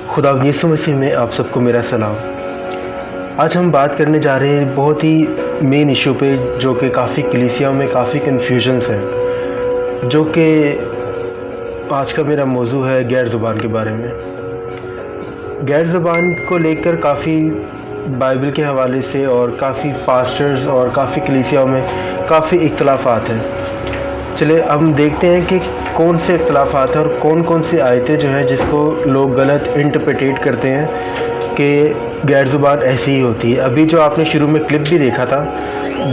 खुदा यीशु मसीह में आप सबको मेरा सलाम। आज हम बात करने जा रहे हैं बहुत ही मेन इशू पे, जो कि काफ़ी कलीसियाओं में काफ़ी कन्फ्यूजन्स हैं, जो कि आज का मेरा मौजू है गैर ज़ुबान के बारे में। गैर ज़ुबान को लेकर काफ़ी बाइबल के हवाले से और काफ़ी पास्टर्स और काफ़ी कलीसियाओं में काफ़ी इख्तलाफात हैं। चलिए हम देखते हैं कि कौन से इख्तलाफात हैं और कौन कौन सी आयतें जो हैं जिसको लोग गलत इंटरप्रेटेट करते हैं कि गैर ज़ुबान ऐसी ही होती है। अभी जो आपने शुरू में क्लिप भी देखा था,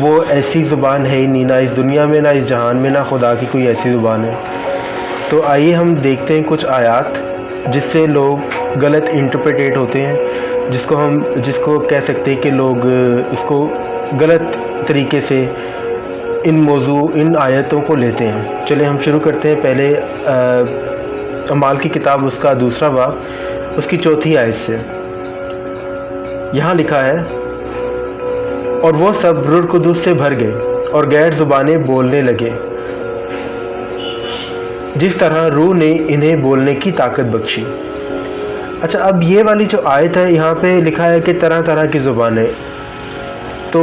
वो ऐसी ज़ुबान है ही नहीं, ना इस दुनिया में, ना इस जहान में, ना खुदा की कोई ऐसी ज़ुबान है। तो आइए हम देखते हैं कुछ आयात जिससे लोग गलत इंटरप्रेटेट होते हैं, जिसको कह सकते हैं कि लोग इसको गलत तरीके से इन आयतों को लेते हैं। चलिए हम शुरू करते हैं पहले अमाल की किताब उसका 2 बाब उसकी 4 आयत से। यहाँ लिखा है, और वो सब रूह कुदूस से भर गए और गैर ज़ुबानें बोलने लगे, जिस तरह रूह ने इन्हें बोलने की ताकत बख्शी। अच्छा, अब ये वाली जो आयत है, यहाँ पे लिखा है कि तरह तरह की ज़ुबानें। तो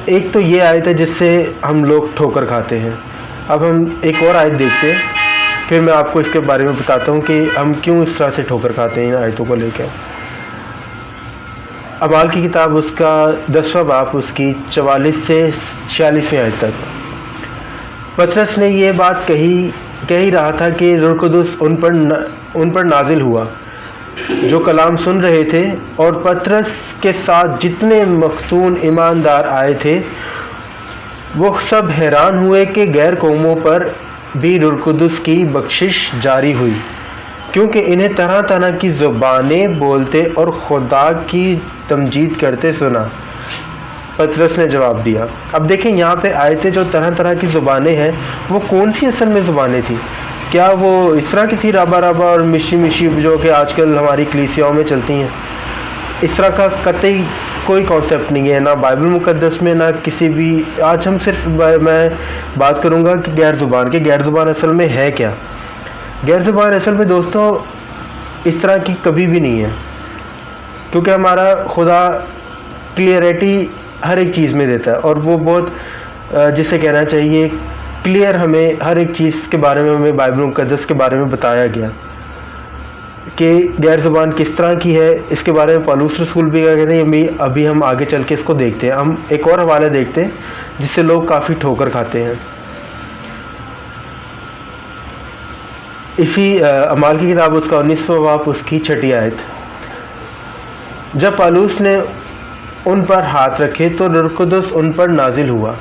एक तो ये आयत है जिससे हम लोग ठोकर खाते हैं। अब हम एक और आयत देखते हैं, फिर मैं आपको इसके बारे में बताता हूँ कि हम क्यों इस तरह से ठोकर खाते हैं इन आयतों को लेकर। अमाल की किताब उसका 10वां बाब उसकी 44 से 46वीं आयत तक। पतरस ने ये बात कह ही रहा था कि रूह कुदूस उन पर नाजिल हुआ जो कलाम सुन रहे थे, और पतरस के साथ जितने मख्तून ईमानदार आए थे वो सब हैरान हुए कि गैर कौमों पर भी रूह कुदूस की बख्शिश जारी हुई, क्योंकि इन्हें तरह तरह की ज़ुबानें बोलते और खुदा की तमजीद करते सुना। पतरस ने जवाब दिया। अब देखें, यहाँ पे आयतें जो तरह तरह की ज़ुबानें हैं, वो कौन सी असल में ज़ुबानें थी? क्या वो इस तरह की थी राबा राबा और मिशी मिशी जो कि आजकल हमारी कलीसियाओं में चलती हैं? इस तरह का कतई कोई कॉन्सेप्ट नहीं है, ना बाइबल मुकद्दस में, ना किसी भी। आज हम सिर्फ मैं बात करूँगा कि गैर ज़ुबान असल में है क्या। गैर ज़ुबान असल में दोस्तों इस तरह की कभी भी नहीं है, क्योंकि हमारा खुदा क्लियरिटी हर एक चीज़ में देता है, और वो बहुत जिसे कहना चाहिए क्लियर हमें हर एक चीज़ के बारे में, हमें बाइबल मुकद्दस के बारे में बताया गया कि गैर ज़ुबान किस तरह की है। इसके बारे में पौलुस रसूल भी कहते हैं। अभी हम आगे चल के इसको देखते हैं। हम एक और हवाला देखते हैं जिससे लोग काफ़ी ठोकर खाते हैं। इसी अमाल की किताब उसका 19वां बाब उसकी 6 आयत। जब पौलुस ने उन पर हाथ रखे तो रूह कुदूस उन पर नाजिल हुआ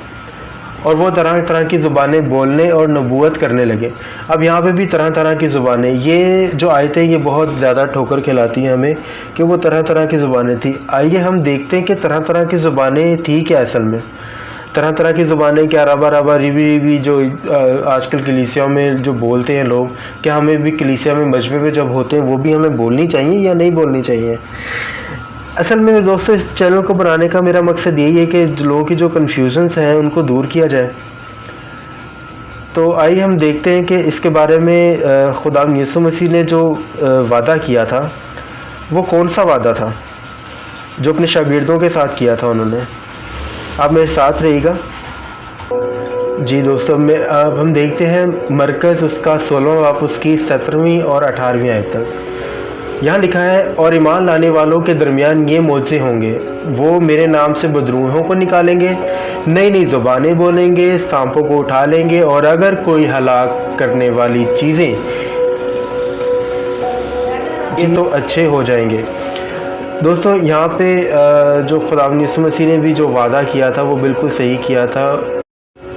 और वो तरह तरह की ज़ुबानें बोलने और नबूवत करने लगे। अब यहाँ पे भी तरह तरह की ज़ुबानें, ये जो आयतें ये बहुत ज़्यादा ठोकर खिलाती हैं हमें कि वो तरह तरह की ज़ुबानें थी। आइए हम देखते हैं कि तरह तरह की ज़ुबानें थी क्या असल में। तरह तरह की ज़ुबानें क्या रबा रबा रिबी रिबी जो आजकल कलीसियाओं में जो बोलते हैं लोग, क्या हमें भी कलीसिया में मजमे में जब होते हैं वो भी हमें बोलनी चाहिए या नहीं बोलनी चाहिए? असल में दोस्तों इस चैनल को बनाने का मेरा मकसद यही है कि लोगों की जो कन्फ्यूजन्स हैं उनको दूर किया जाए। तो आइए हम देखते हैं कि इसके बारे में खुदा यीशु मसीह ने जो वादा किया था वो कौन सा वादा था जो अपने शागिर्दों के साथ किया था उन्होंने। आप मेरे साथ रहिएगा। जी दोस्तों, अब हम देखते हैं मरकज़ उसका 16वां बाब उसकी 17वीं और 18वीं आयत तक। यहाँ लिखा है, और ईमान लाने वालों के दरमियान ये मोज़े होंगे, वो मेरे नाम से बदरूहों को निकालेंगे, नई नई ज़ुबानें बोलेंगे, सांपों को उठा लेंगे, और अगर कोई हलाक करने वाली चीज़ें ये तो अच्छे हो जाएंगे। दोस्तों यहाँ पे जो खुदावंद यीशु मसीह ने भी जो वादा किया था वो बिल्कुल सही किया था,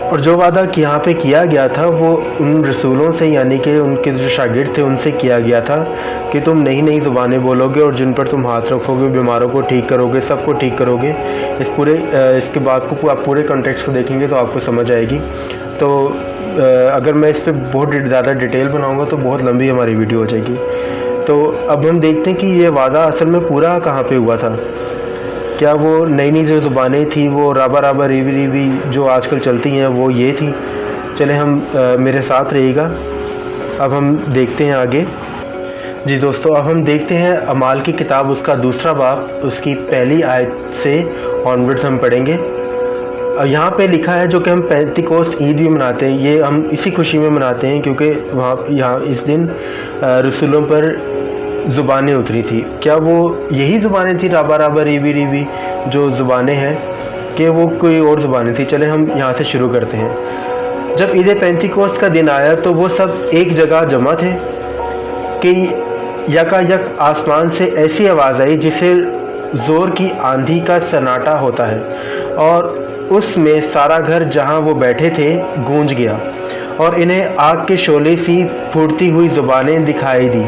और जो वादा यहाँ पे किया गया था वो उन रसूलों से, यानी कि उनके जो शागिर्द थे उनसे किया गया था कि तुम नई नई ज़ुबानें बोलोगे और जिन पर तुम हाथ रखोगे बीमारों को ठीक करोगे, सबको ठीक करोगे। इसके बाद को आप पूरे कॉन्टेक्स्ट को देखेंगे तो आपको समझ आएगी। तो अगर मैं इस पर बहुत ज़्यादा डिटेल बनाऊँगा तो बहुत लंबी हमारी वीडियो हो जाएगी। तो अब हम देखते हैं कि ये वादा असल में पूरा कहाँ पे हुआ था। क्या वो नई नई जो ज़ुबानें थी वो राबा राबा रीवी रीवी जो आजकल चलती हैं वो ये थी? चले हम मेरे साथ रहिएगा। अब हम देखते हैं आगे। जी दोस्तों, अब हम देखते हैं अमाल की किताब, उसका दूसरा बाब, उसकी पहली आयत से ऑनवर्ड्स हम पढ़ेंगे। और यहाँ पे लिखा है, जो कि हम पेंतिकोस्त ईद भी मनाते हैं, ये हम इसी खुशी में मनाते हैं क्योंकि यहाँ इस दिन रसूलों पर ज़ुबानें उतरी थी। क्या वो यही ज़ुबानें थी राबा राबा रीवी रीवी जो ज़ुबानें हैं, कि वो कोई और ज़ुबानें थी? चले हम यहाँ से शुरू करते हैं। जब ईद पेंतिकोस्त का दिन आया तो वो सब एक जगह जमा थे कि यकायक आसमान से ऐसी आवाज़ आई जिसे ज़ोर की आंधी का सन्नाटा होता है, और उसमें सारा घर जहाँ वो बैठे थे गूंज गया, और इन्हें आग के शोले सी फूटती हुई ज़ुबानें दिखाई दी,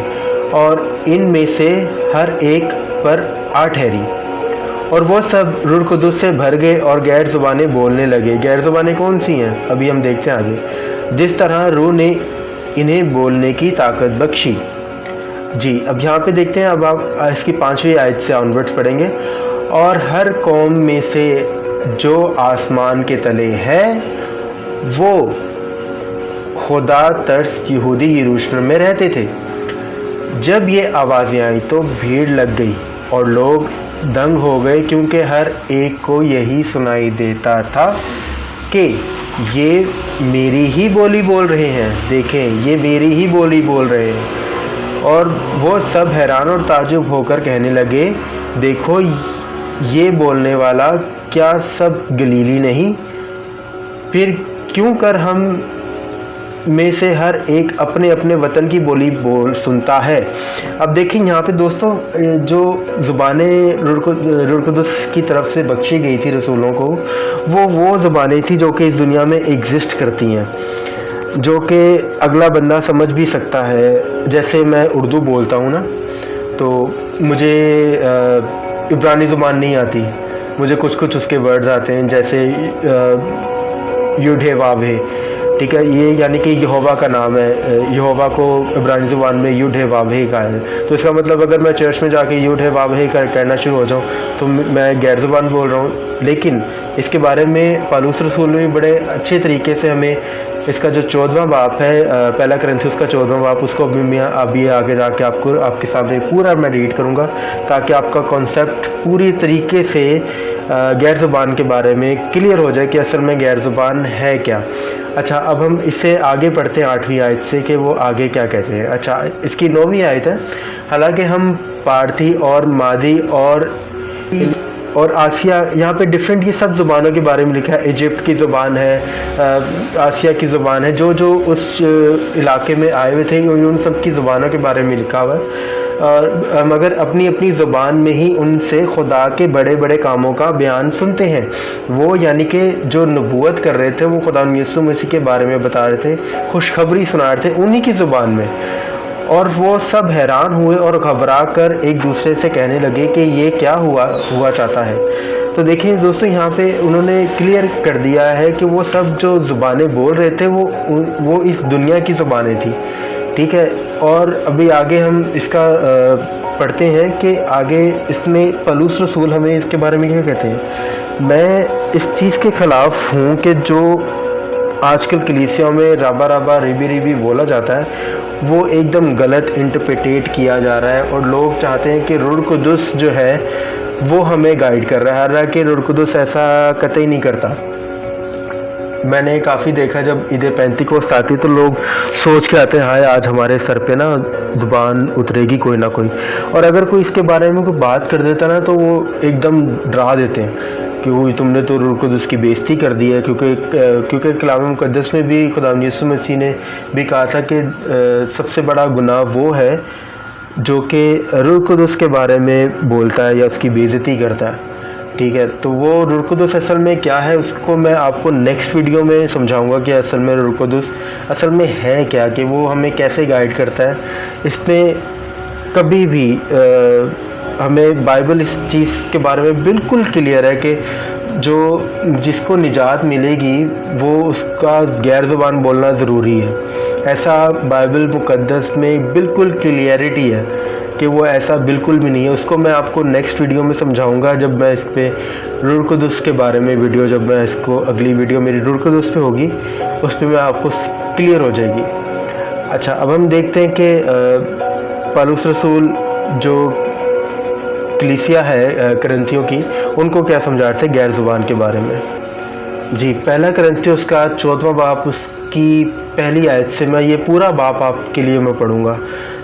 और इनमें से हर एक पर आ ठहरी, और वो सब रूह कुदुस से भर गए और गैर ज़ुबानें बोलने लगे। गैर ज़ुबानें कौन सी हैं अभी हम देखते हैं आगे। जिस तरह रूह ने इन्हें बोलने की ताकत बख्शी। जी, अब यहाँ पे देखते हैं। अब आप इसकी 5वीं आयत से ऑनवर्ड्स पढ़ेंगे। और हर कौम में से जो आसमान के तले है वो खुदा तरस यहूदी यरूशलेम में रहते थे। जब ये आवाज़ें आई तो भीड़ लग गई और लोग दंग हो गए, क्योंकि हर एक को यही सुनाई देता था कि ये मेरी ही बोली बोल रहे हैं। देखें, ये मेरी ही बोली बोल रहे हैं। और वो सब हैरान और ताजुब होकर कहने लगे, देखो ये बोलने वाला क्या सब गलीली नहीं? फिर क्यों कर हम में से हर एक अपने अपने वतन की बोली बोल सुनता है? अब देखें यहाँ पे दोस्तों, जो ज़ुबानें रूह कुदुस की तरफ से बख्शी गई थी रसूलों को, वो ज़ुबानें थी जो कि इस दुनिया में एग्जिस्ट करती हैं, जो कि अगला बंदा समझ भी सकता है। जैसे मैं उर्दू बोलता हूँ ना, तो मुझे इब्रानी ज़ुबान नहीं आती, मुझे कुछ कुछ उसके वर्ड्स आते हैं, जैसे युढे वावे, ठीक है, ये यानी कि यहोवा का नाम है। यहोवा को इब्रानी ज़ुबान में युढे वावे का है। तो इसका मतलब अगर मैं चर्च में जाके युढे वावे कहना शुरू हो जाऊँ तो मैं गैर ज़ुबान बोल रहा हूँ। लेकिन इसके बारे में पौलुस रसूल ने भी बड़े अच्छे तरीके से हमें, इसका जो 14वां बाब है, पहला कुरिन्थियों का 14वां बाब, उसको अभी आगे जाके आपके सामने पूरा मैं रीड करूँगा, ताकि आपका कॉन्सेप्ट पूरी तरीके से गैर ज़ुबान के बारे में क्लियर हो जाए कि असल में गैर ज़ुबान है क्या। अच्छा, अब हम इससे आगे पढ़ते हैं 8वीं आयत से कि वो आगे क्या कहते हैं। अच्छा, इसकी 9वीं आयत है। हालांकि हम पारथी और मादी और आसिया, यहाँ पे डिफरेंट, ये सब ज़ुबानों के बारे में लिखा है। इजिप्ट की ज़ुबान है, आसिया की ज़ुबान है, जो उस इलाके में आए हुए थे उन सब की ज़ुबानों के बारे में लिखा हुआ है। मगर अपनी अपनी ज़ुबान में ही उनसे खुदा के बड़े बड़े कामों का बयान सुनते हैं। वो यानी कि जो नबूवत कर रहे थे वो खुदा यीशु मसीह के बारे में बता रहे थे, खुशखबरी सुना रहे थे उन्हीं की ज़ुबान में। और वो सब हैरान हुए और घबरा कर एक दूसरे से कहने लगे कि ये क्या हुआ चाहता है। तो देखिए दोस्तों, यहाँ पे उन्होंने क्लियर कर दिया है कि वो सब जो ज़ुबानें बोल रहे थे वो इस दुनिया की ज़ुबानें थी, ठीक है। और अभी आगे हम इसका पढ़ते हैं कि आगे इसमें पौलुस रसूल हमें इसके बारे में क्या कहते हैं। मैं इस चीज़ के ख़िलाफ़ हूँ कि जो आजकल कलीसियाओं में राबा राबा रिबी रिबी बोला जाता है वो एकदम गलत इंटरप्रेटेट किया जा रहा है, और लोग चाहते हैं कि रूह कुदुस जो है वो हमें गाइड कर रहा है। हालांकि रूह कुदुस ऐसा कतई नहीं करता। मैंने काफ़ी देखा, जब ईद पेंतिकोस्त आती तो लोग सोच के आते हैं हाय आज हमारे सर पे ना ज़ुबान उतरेगी कोई ना कोई, और अगर कोई इसके बारे में कोई बात कर देता ना तो वो एकदम डरा देते हैं कि वो तुमने तो रूह कुदुस की बेइज्जती कर दी है। क्योंकि कलाम मुक़द्दस में भी खुदा यीशु मसीह ने भी कहा था कि सबसे बड़ा गुनाह वो है जो कि रूह कुदस के बारे में बोलता है या उसकी बेइज्जती करता है। ठीक है, तो वो रूह कुदस असल में क्या है उसको मैं आपको नेक्स्ट वीडियो में समझाऊंगा कि असल में रूह कुदस असल में है क्या, कि वो हमें कैसे गाइड करता है। इसमें कभी भी हमें बाइबल इस चीज़ के बारे में बिल्कुल क्लियर है कि जो जिसको निजात मिलेगी वो उसका गैर ज़ुबान बोलना ज़रूरी है। ऐसा बाइबल मुक़द्दस में बिल्कुल क्लियरिटी है कि वो ऐसा बिल्कुल भी नहीं है। उसको मैं आपको नेक्स्ट वीडियो में समझाऊंगा, जब मैं इस पे रूह कुदस के बारे में वीडियो, जब मैं इसको अगली वीडियो मेरी रूह कुदस पे होगी उस पर मैं आपको क्लियर हो जाएगी। अच्छा, अब हम देखते हैं कि पौलुस रसूल जो कलीसिया है करंथियों की, उनको क्या समझा रहे थे गैर ज़ुबान के बारे में। जी, पहला करंथियों उसका 14वां बाप उसकी पहली आयत से मैं ये पूरा बाप आपके लिए मैं पढ़ूंगा,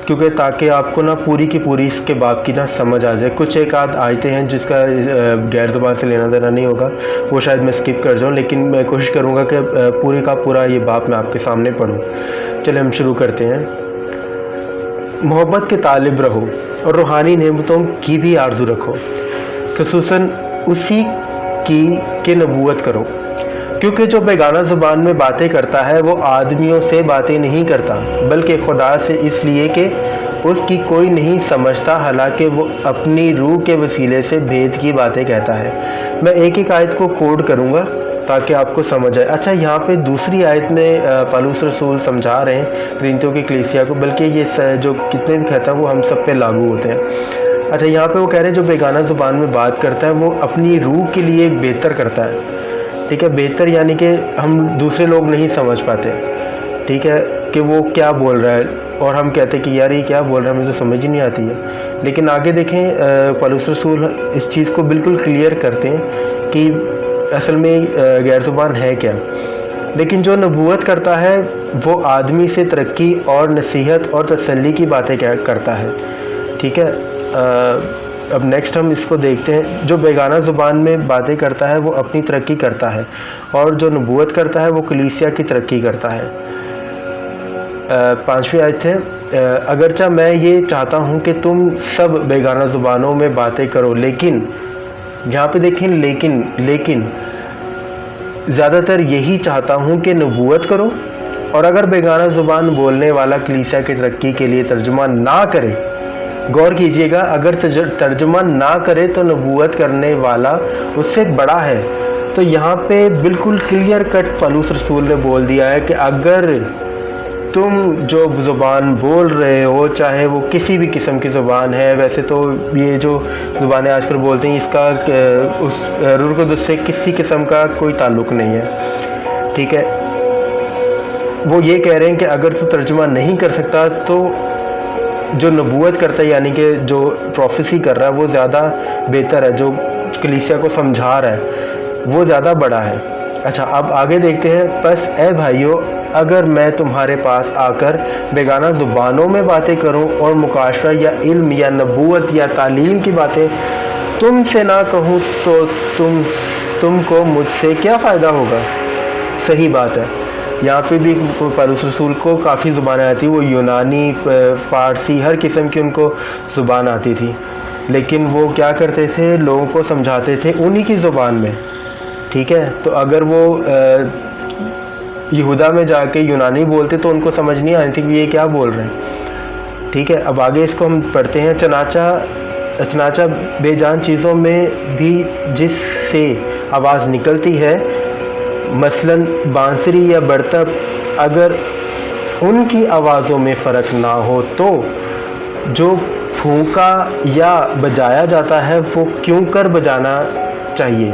क्योंकि ताकि आपको ना पूरी की पूरी इसके बाप की ना समझ आ जाए। कुछ एक आध आयतें हैं जिसका गैर ज़ुबान से लेना देना नहीं होगा, वो शायद मैं स्किप कर जाऊँ, लेकिन मैं कोशिश करूँगा कि पूरे का पूरा ये बाप मैं आपके सामने पढ़ूँ। चलिए हम शुरू करते हैं। मोहब्बत के तालिब रहो और रूहानी नेमतों की भी आरजू रखो, खुसूसन उसी की के नबूवत करो, क्योंकि जो बेगाना ज़ुबान में बातें करता है वो आदमियों से बातें नहीं करता बल्कि खुदा से, इसलिए कि उसकी कोई नहीं समझता, हालांकि वो अपनी रूह के वसीले से भेद की बातें कहता है। मैं एक एक आयत को कोड करूँगा ताकि आपको समझ आए। अच्छा, यहाँ पे दूसरी आयत में पौलुस रसूल समझा रहे हैं करंथियों की कलीसिया को, बल्कि ये जो कितने भी कहता है वो हम सब पे लागू होते हैं। अच्छा, यहाँ पे वो कह रहे हैं जो बेगाना ज़ुबान में बात करता है वो अपनी रूह के लिए बेहतर करता है। ठीक है, बेहतर यानी कि हम दूसरे लोग नहीं समझ पाते, ठीक है, कि वो क्या बोल रहा है, और हम कहते हैं कि यार ये क्या बोल रहा है, मुझे तो समझ ही नहीं आती है। लेकिन आगे देखें पौलुस रसूल इस चीज़ को बिल्कुल क्लियर करते हैं कि असल में गैर ज़ुबान है क्या। लेकिन जो नबूवत करता है वो आदमी से तरक्की और नसीहत और तसल्ली की बातें क्या करता है। ठीक है, अब नेक्स्ट हम इसको देखते हैं। जो बेगाना ज़ुबान में बातें करता है वो अपनी तरक्की करता है, और जो नबूवत करता है वो कलीसिया की तरक्की करता है। 5वीं आयत है, अगरचा मैं ये चाहता हूँ कि तुम सब बेगाना ज़ुबानों में बातें करो, लेकिन यहाँ पे देखें लेकिन ज़्यादातर यही चाहता हूँ कि नबूवत करो, और अगर बेगाना ज़ुबान बोलने वाला कलीसिया की तरक्की के लिए तर्जुमा ना करे, गौर कीजिएगा, अगर तर्जुमा ना करे तो नबूवत करने वाला उससे बड़ा है। तो यहाँ पे बिल्कुल क्लियर कट पौलुस रसूल ने बोल दिया है कि अगर तुम जो ज़ुबान बोल रहे हो, चाहे वो किसी भी किस्म की ज़ुबान है, वैसे तो ये जो ज़ुबानें आजकल बोलते हैं इसका उस रूह कुदस से किसी किस्म का कोई ताल्लुक़ नहीं है। ठीक है, वो ये कह रहे हैं कि अगर तू तर्जुमा नहीं कर सकता तो जो नबूवत करता है, यानी कि जो प्रोफेसी कर रहा है, वो ज़्यादा बेहतर है। जो कलीसिया को समझा रहा है वो ज़्यादा बड़ा है। अच्छा, अब आगे देखते हैं। बस ए भाइयों, अगर मैं तुम्हारे पास आकर बेगाना ज़ुबानों में बातें करूं और मुकाशरा या इल्म या नबूवत या तालीम की बातें तुमसे ना कहूं तो तुमको मुझसे क्या फ़ायदा होगा। सही बात है, यहाँ पे भी पौलुस रसूल को काफ़ी ज़ुबानें आती, वो यूनानी, फ़ारसी, हर किस्म की उनको ज़ुबान आती थी, लेकिन वो क्या करते थे, लोगों को समझाते थे उन्हीं की ज़ुबान में। ठीक है, तो अगर वो यहूदा में जाके यूनानी बोलते तो उनको समझ नहीं आती थी कि ये क्या बोल रहे हैं। ठीक है, अब आगे इसको हम पढ़ते हैं। चनाचा बेजान चीज़ों में भी जिससे आवाज़ निकलती है, मसलन बांसुरी या बरतब, अगर उनकी आवाज़ों में फ़र्क ना हो तो जो फूंका या बजाया जाता है वो क्यों कर बजाना चाहिए।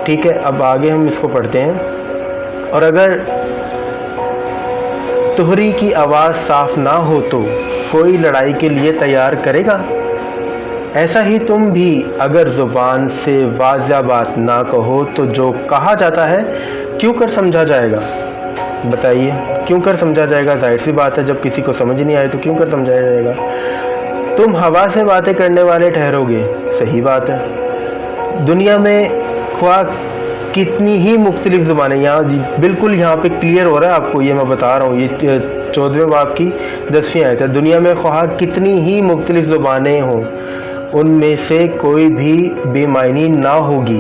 ठीक है, अब आगे हम इसको पढ़ते हैं। और अगर तुहरी की आवाज़ साफ ना हो तो कोई लड़ाई के लिए तैयार करेगा। ऐसा ही तुम भी अगर ज़ुबान से वाज़िह बात ना कहो तो जो कहा जाता है क्यों कर समझा जाएगा। बताइए, क्यों कर समझा जाएगा? जाहिर सी बात है, जब किसी को समझ नहीं आए तो क्यों कर समझाया जाएगा। तुम हवा से बातें करने वाले ठहरोगे। सही बात है, दुनिया में ख्वाह कितनी ही मुख्तलिफ ज़ुबानें, यहाँ बिल्कुल यहाँ पे क्लियर हो रहा है आपको, ये मैं बता रहा हूँ, ये 14वें बाब की 10वीं आयत है, दुनिया में ख्वाह कितनी ही मुख्तलिफ ज़ुबानें हों, उनमें से कोई भी बेमायनी ना होगी।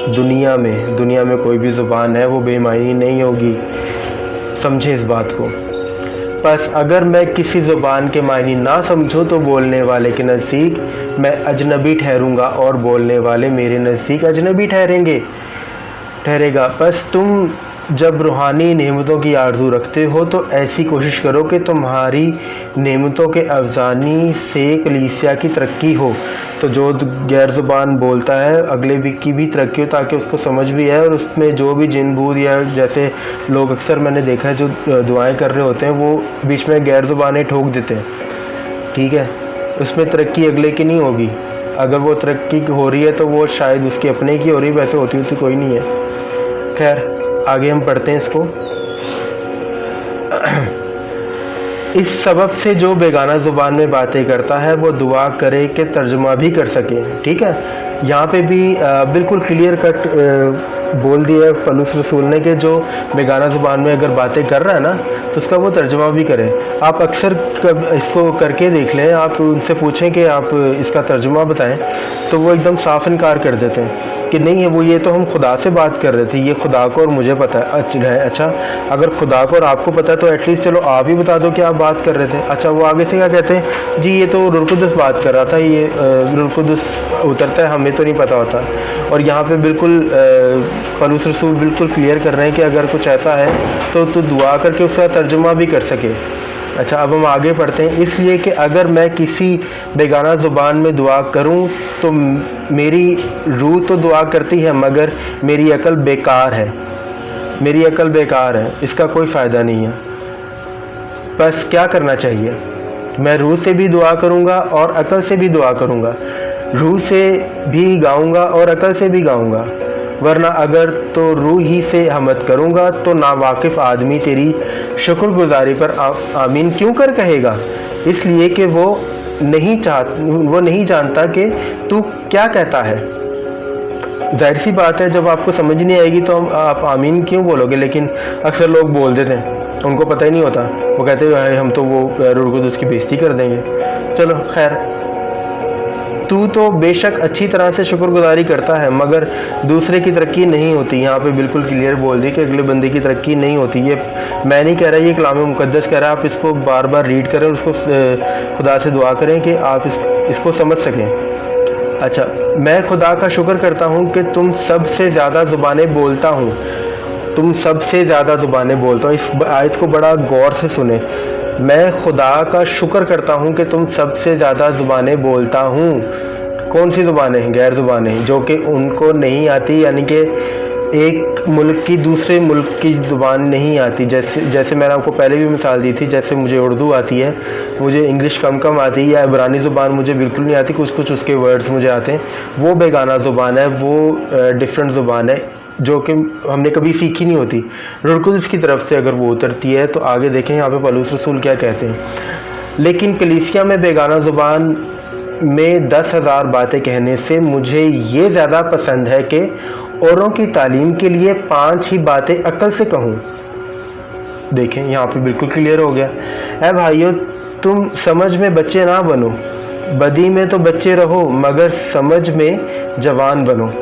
दुनिया में कोई भी ज़ुबान है वो बेमायनी नहीं होगी, समझें इस बात को। बस अगर मैं किसी ज़ुबान के मायने ना समझूं तो बोलने वाले के नज़दीक मैं अजनबी ठहरूंगा और बोलने वाले मेरे नज़दीक अजनबी ठहरेगा। बस तुम जब रूहानी नेमतों की आरज़ू रखते हो तो ऐसी कोशिश करो कि तुम्हारी नेमतों के अफजानी से कलीसिया की तरक्की हो। तो जो गैर ज़ुबान बोलता है अगले की भी तरक्की हो, ताकि उसको समझ भी आए और उसमें जो भी जिन बूद या जैसे लोग अक्सर मैंने देखा है जो दुआएं कर रहे होते हैं वो बीच में गैर ज़ुबानें ठोक देते हैं, ठीक है, उसमें तरक्की अगले की नहीं होगी। अगर वो तरक्की हो रही है तो वो शायद उसके अपने की हो रही है, वैसे होती कोई नहीं है। खैर आगे हम पढ़ते हैं इसको। इस सबब से जो बेगाना ज़ुबान में बातें करता है वो दुआ करे कि तर्जुमा भी कर सके। ठीक है, यहाँ पे भी बिल्कुल क्लियर कट बोल दिया पौलुस रसूल ने कि जो बेगाना ज़ुबान में अगर बातें कर रहा है ना तो उसका वो तर्जुमा भी करे। आप अक्सर इसको करके देख लें, आप उनसे पूछें कि आप इसका तर्जुमा बताएं तो वो एकदम साफ इनकार कर देते हैं कि नहीं है, वो ये तो हम खुदा से बात कर रहे थे, ये खुदा को और मुझे पता है। अच्छा, अगर खुदा को और आपको पता है तो एटलीस्ट चलो आप ही बता दो कि आप बात कर रहे थे। अच्छा, वो आगे से क्या कहते हैं, जी ये तो रूह कुदस बात कर रहा था, ये रूह कुदस उतरता है, हमें तो नहीं पता होता। और यहाँ पे बिल्कुल पौलुस रसूल बिल्कुल क्लियर कर रहे हैं कि अगर कुछ ऐसा है तो दुआ करके उसका तर्जुमा भी कर सके। अच्छा, अब हम आगे पढ़ते हैं। इसलिए कि अगर मैं किसी बेगाना ज़ुबान में दुआ करूं तो मेरी रूह तो दुआ करती है मगर मेरी अकल बेकार है, इसका कोई फ़ायदा नहीं है। बस क्या करना चाहिए, मैं रूह से भी दुआ करूंगा और अकल से भी दुआ करूंगा, रूह से भी गाऊंगा और अकल से भी गाऊंगा, वरना अगर तो रूह ही से हमद करूंगा तो नावाकिफ़ आदमी तेरी शुक्रगुजारी पर आमीन क्यों कर कहेगा, इसलिए कि वो नहीं जानता कि तू क्या कहता है। जाहिर सी बात है, जब आपको समझ नहीं आएगी तो आप आमीन क्यों बोलोगे। लेकिन अक्सर लोग बोल देते हैं, उनको पता ही नहीं होता, वो कहते हैं हम तो वो रूह कुदस की बेइज्जती कर देंगे। चलो खैर, तू तो बेशक अच्छी तरह से शुक्रगुजारी करता है मगर दूसरे की तरक्की नहीं होती। यहाँ पे बिल्कुल क्लियर बोल दी कि अगले बंदे की तरक्की नहीं होती। ये मैं नहीं कह रहा, ये कलाम मुक़द्दस कह रहा है। आप इसको बार बार रीड करें और उसको खुदा से दुआ करें कि आप इसको समझ सकें। अच्छा, मैं खुदा का शुक्र करता हूँ कि तुम सबसे ज़्यादा ज़ुबानें बोलता हूँ। इस आयत को बड़ा गौर से सुने। मैं खुदा का शुक्र करता हूँ कि तुम सबसे ज़्यादा ज़ुबानें बोलता हूँ। कौन सी ज़ुबानें? गैर ज़ुबानें, जो कि उनको नहीं आती, यानी कि एक मुल्क की दूसरे मुल्क की ज़ुबान नहीं आती। जैसे मैंने आपको पहले भी मिसाल दी थी, जैसे मुझे उर्दू आती है, मुझे इंग्लिश कम आती है, या इब्रानी ज़ुबान मुझे बिल्कुल नहीं आती, कुछ उसके वर्ड्स मुझे आते हैं। वो बेगाना ज़ुबान है, वो डिफरेंट ज़ुबान है जो कि हमने कभी सीखी नहीं होती। रूह कुदस की तरफ से अगर वो उतरती है तो आगे देखें यहाँ पे पौलुस रसूल क्या कहते हैं। लेकिन कलीसिया में बेगाना ज़ुबान में 10,000 बातें कहने से मुझे ये ज़्यादा पसंद है कि औरों की तालीम के लिए 5 ही बातें अक्ल से कहूँ। देखें यहाँ पे बिल्कुल क्लियर हो गया। ऐ भाइयों, तुम समझ में बच्चे ना बनो, बदी में तो बच्चे रहो मगर समझ में जवान बनो।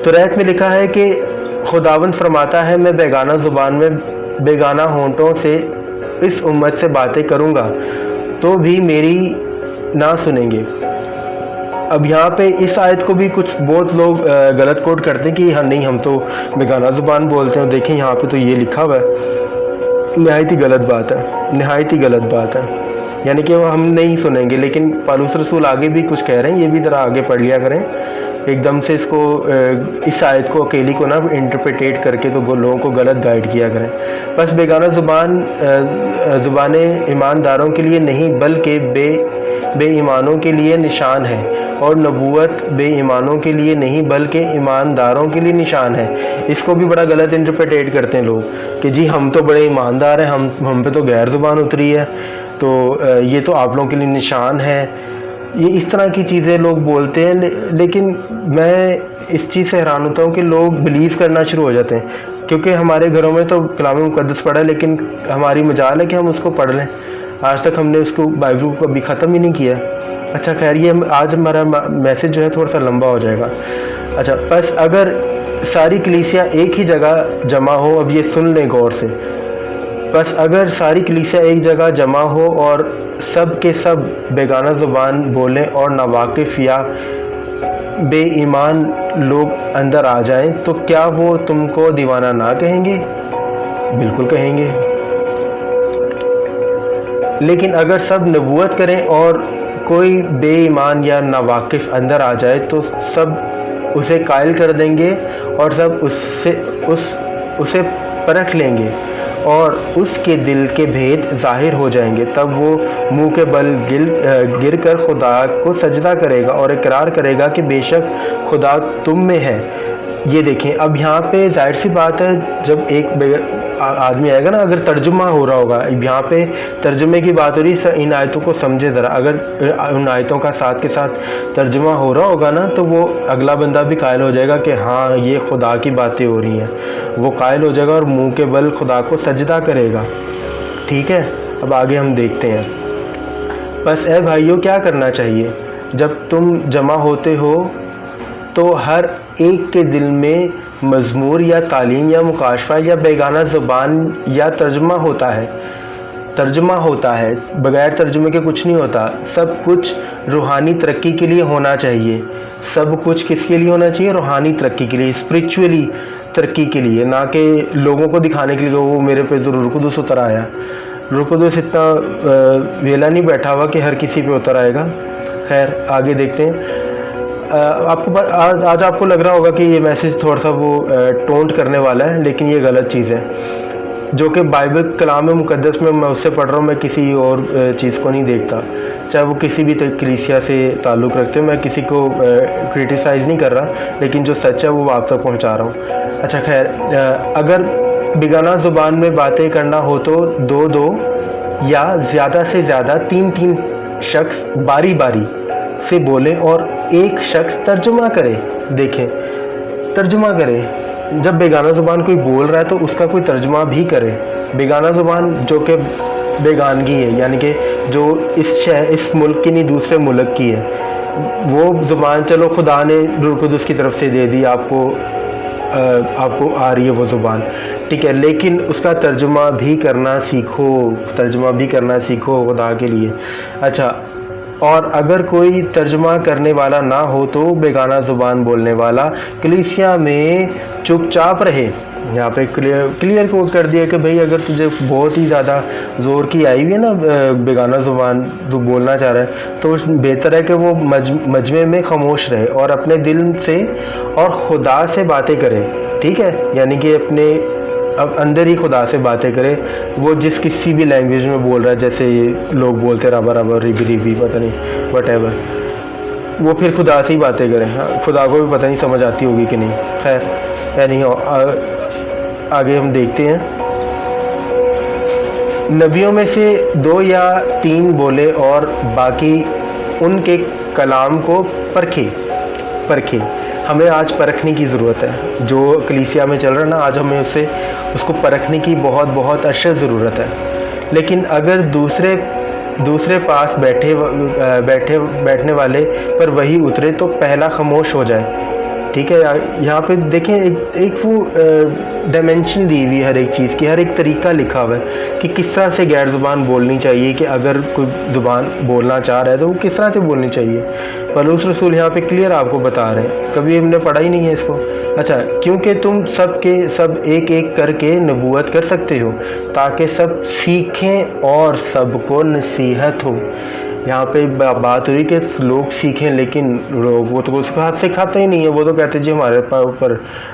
तो रैत में लिखा है कि खुदावंद फरमाता है, मैं बेगाना ज़ुबान में बेगाना होंठों से इस उम्मत से बातें करूँगा तो भी मेरी ना सुनेंगे। अब यहाँ पे इस आयत को भी बहुत लोग गलत कोट करते हैं कि हाँ नहीं, हम तो बेगाना ज़ुबान बोलते हैं। देखें यहाँ पे तो ये लिखा हुआ है, नहायत ही गलत बात है, यानी कि वो हम नहीं सुनेंगे। लेकिन पौलुस रसूल आगे भी कुछ कह रहे हैं, ये भी ज़रा आगे पढ़ लिया करें। एकदम से इसको इस आयत को अकेली को ना इंटरप्रेटेट करके तो लोगों को गलत गाइड किया करें। बस बेगाना ज़ुबानें ईमानदारों के लिए नहीं बल्कि बेईमानों के लिए निशान है, और नबूवत बेईमानों के लिए नहीं बल्कि ईमानदारों के लिए निशान है। इसको भी बड़ा गलत इंटरप्रेटेट करते हैं लोग कि जी हम तो बड़े ईमानदार हैं, हम पे तो गैर ज़ुबान उतरी है, तो ये तो आप लोगों के लिए निशान है। ये इस तरह की चीज़ें लोग बोलते हैं। लेकिन मैं इस चीज़ से हैरान होता हूँ कि लोग बिलीव करना शुरू हो जाते हैं क्योंकि हमारे घरों में तो कलाम मुक़द्दस पढ़ा है, लेकिन हमारी मजाल है कि हम उसको पढ़ लें। आज तक हमने उसको बाइबल को कभी ख़त्म ही नहीं किया। अच्छा खैर, ये आज हमारा मैसेज जो है थोड़ा सा लंबा हो जाएगा। अच्छा, बस अगर सारी कलीसिया एक ही जगह जमा हो, अब ये सुन लें गौर से, बस अगर सारी कलीसिया एक जगह जमा हो और सब के सब बेगाना ज़ुबान बोलें और नावाकिफ़ या बेईमान लोग अंदर आ जाएं, तो क्या वो तुमको दीवाना ना कहेंगे? बिल्कुल कहेंगे। लेकिन अगर सब नबूवत करें और कोई बेईमान या नावाकिफ़ अंदर आ जाए तो सब उसे कायल कर देंगे और सब उसे परख लेंगे और उसके दिल के भेद जाहिर हो जाएंगे। तब वो मुंह के बल गिर कर खुदा को सजदा करेगा और इकरार करेगा कि बेशक खुदा तुम में है। ये देखें, अब यहाँ पे जाहिर सी बात है, जब एक आदमी आएगा ना, अगर तर्जुमा हो रहा होगा, यहाँ पे तर्जुमे की बात हो रही है, इन आयतों को समझे ज़रा। अगर उन आयतों का साथ के साथ तर्जुमा हो रहा होगा ना, तो वो अगला बंदा भी कायल हो जाएगा कि हाँ ये खुदा की बातें हो रही हैं। वो कायल हो जाएगा और मुंह के बल खुदा को सजदा करेगा। ठीक है, अब आगे हम देखते हैं। बस ए भाइयों, क्या करना चाहिए जब तुम जमा होते हो तो हर एक के दिल में मज़मूर या तालीम या मुकाशफा या बेगाना ज़ुबान या तर्जुमा होता है। बगैर तर्जुमे के कुछ नहीं होता। सब कुछ रूहानी तरक्की के लिए होना चाहिए। सब कुछ किसके लिए होना चाहिए? रूहानी तरक्की के लिए, स्पिरिचुअली तरक्की के लिए, ना कि लोगों को दिखाने के लिए वो मेरे पे तो रूह कुदस उतर आया। रूह कुदस इतना वेला नहीं बैठा हुआ कि हर किसी पे उतर आएगा। खैर, आगे देखते हैं। आज आपको लग रहा होगा कि ये मैसेज थोड़ा सा वो टोंट करने वाला है, लेकिन ये गलत चीज़ है। जो कि बाइबल कलाम मुक़द्दस में मैं उससे पढ़ रहा हूँ, मैं किसी और चीज़ को नहीं देखता, चाहे वो किसी भी कलीसिया से ताल्लुक़ रखते हो। मैं किसी को क्रिटिसाइज़ नहीं कर रहा, लेकिन जो सच है वो आप तक पहुँचा रहा हूँ। अच्छा खैर, अगर बेगाना ज़ुबान में बातें करना हो तो दो दो या ज़्यादा से ज़्यादा तीन शख्स बारी बारी से बोलें और एक शख्स तर्जुमा करे। देखें, तर्जुमा करे। जब बेगाना ज़ुबान कोई बोल रहा है तो उसका कोई तर्जुमा भी करे। बेगाना ज़ुबान जो कि बेगानगी है, यानी कि जो इस मुल्क की नहीं दूसरे मुल्क की है, वो ज़ुबान चलो खुदा ने रूह कुदस की तरफ से दे दी, आपको आ रही है वो ज़ुबान, ठीक है, लेकिन उसका तर्जुमा भी करना सीखो खुदा के लिए। अच्छा, और अगर कोई तर्जुमा करने वाला ना हो तो बेगाना ज़ुबान बोलने वाला कलीसिया में चुपचाप रहे। यहाँ पे क्लियर कोट कर दिया कि भाई अगर तुझे बहुत ही ज़्यादा ज़ोर की आई हुई है ना बेगाना ज़ुबान तू बोलना चाह रहा है, तो बेहतर है कि वो मजमे में खामोश रहे और अपने दिल से और खुदा से बातें करे। ठीक है, यानी कि अपने अब अंदर ही खुदा से बातें करे। वो जिस किसी भी लैंग्वेज में बोल रहा है, जैसे ये लोग बोलते रबा रिबी पता नहीं वटेवर, वो फिर खुदा से ही बातें करें। हाँ, खुदा को भी पता नहीं समझ आती होगी कि नहीं। खैर, यानी आगे हम देखते हैं। नबियों में से 2 या 3 बोले और बाकी उनके कलाम को परखे। हमें आज परखने की ज़रूरत है। जो कलीसिया में चल रहा है ना, आज हमें उसको परखने की बहुत अशद ज़रूरत है। लेकिन अगर दूसरे पास बैठने वाले पर वही उतरे तो पहला खामोश हो जाए। ठीक है, यहाँ पे देखें एक वो डायमेंशन दी हुई हर एक चीज़ की, हर एक तरीका लिखा हुआ है कि किस तरह से गैर ज़ुबान बोलनी चाहिए, कि अगर कोई ज़ुबान बोलना चाह रहा है तो वो किस तरह से बोलनी चाहिए। पौलुस रसूल यहाँ पे क्लियर आपको बता रहे हैं, कभी हमने पढ़ा ही नहीं है इसको। अच्छा, क्योंकि तुम सब एक एक करके नबूवत कर सकते हो ताकि सब सीखें और सबको नसीहत हो। यहाँ पे बात हुई कि लोग सीखें, लेकिन लोग वो तो उसको हाथ से खाते ही नहीं है। वो तो कहते जी हमारे ऊपर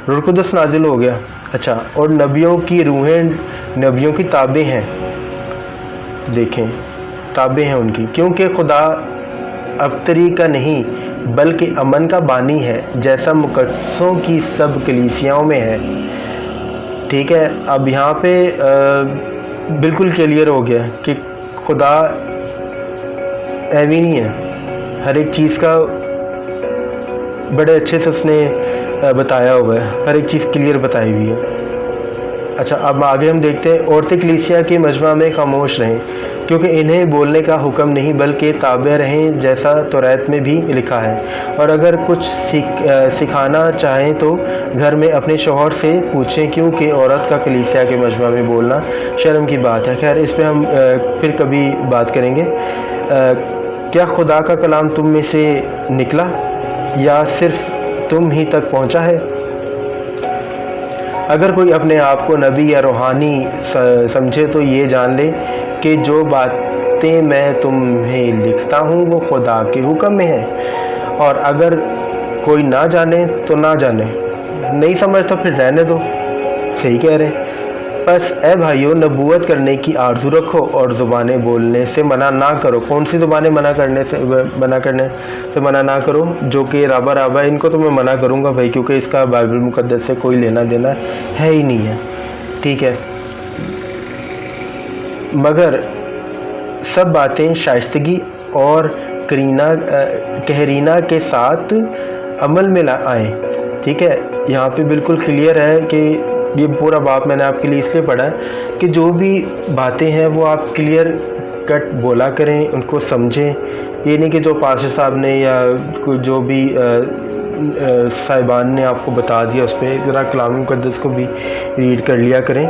रूह कुदस नाजिल हो गया। अच्छा, और नबियों की रूहें नबियों की ताबे हैं। देखें, ताबे हैं उनकी, क्योंकि खुदा अबतरी का नहीं बल्कि अमन का बानी है, जैसा मुकद्दसों की सब कलीसियाओं में है। ठीक है, अब यहाँ पे बिल्कुल क्लियर हो गया कि खुदा ऐवी नहीं है। हर एक चीज़ का बड़े अच्छे से उसने बताया हुआ है, हर एक चीज़ क्लियर बताई हुई है। अच्छा, अब आगे हम देखते हैं, औरतें कलीसिया के मजमा में खामोश रहें, क्योंकि इन्हें बोलने का हुक्म नहीं बल्कि ताबे रहें, जैसा तौरात में भी लिखा है। और अगर कुछ सिखाना चाहें तो घर में अपने शौहर से पूछें, क्योंकि औरत का कलीसिया के मजमा में बोलना शर्म की बात है। खैर, इस पर हम फिर कभी बात करेंगे। क्या खुदा का कलाम तुम में से निकला या सिर्फ तुम ही तक पहुंचा है? अगर कोई अपने आप को नबी या रूहानी समझे तो ये जान ले कि जो बातें मैं तुम्हें लिखता हूँ वो खुदा के हुक्म में है। और अगर कोई ना जाने तो ना जाने, नहीं समझ तो फिर रहने दो। सही कह रहे हैं। बस ए भाइयों, नबूवत करने की आरज़ू रखो और ज़ुबानें बोलने से मना ना करो। कौन सी ज़ुबानें मना करने से मना ना करो? जो कि राबा इनको तो मैं मना करूँगा भाई, क्योंकि इसका बाइबल मुक़द्दस से कोई लेना देना है ही नहीं है। ठीक है, मगर सब बातें शाइस्तगी और कहरीना के साथ अमल में आएँ। ठीक है, यहाँ पे बिल्कुल क्लियर है कि ये पूरा बाप मैंने आपके लिए इसलिए पढ़ा है कि जो भी बातें हैं वो आप क्लियर कट बोला करें, उनको समझें। ये नहीं कि जो पास्टर साहब ने या जो भी साहिबान ने आपको बता दिया उस पर ज़रा कलाम मुक़द्दस को भी रीड कर लिया करें।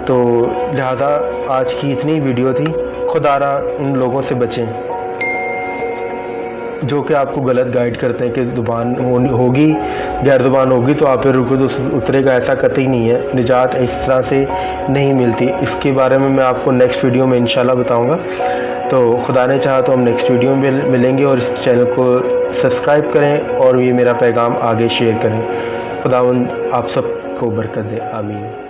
तो लिहाजा आज की इतनी वीडियो थी। खुदारा उन लोगों से बचें जो कि आपको गलत गाइड करते हैं कि ज़ुबान होगी, गैर ज़ुबान होगी तो आप पे रुकुदुस उतरेगा। ऐसा कतई नहीं है, निजात इस तरह से नहीं मिलती। इसके बारे में मैं आपको नेक्स्ट वीडियो में इंशाल्लाह बताऊंगा। तो खुदा ने चाहा तो हम नेक्स्ट वीडियो में मिलेंगे। और इस चैनल को सब्सक्राइब करें और ये मेरा पैगाम आगे शेयर करें। खुदावंद आप सबको बरकत दे। आमीन।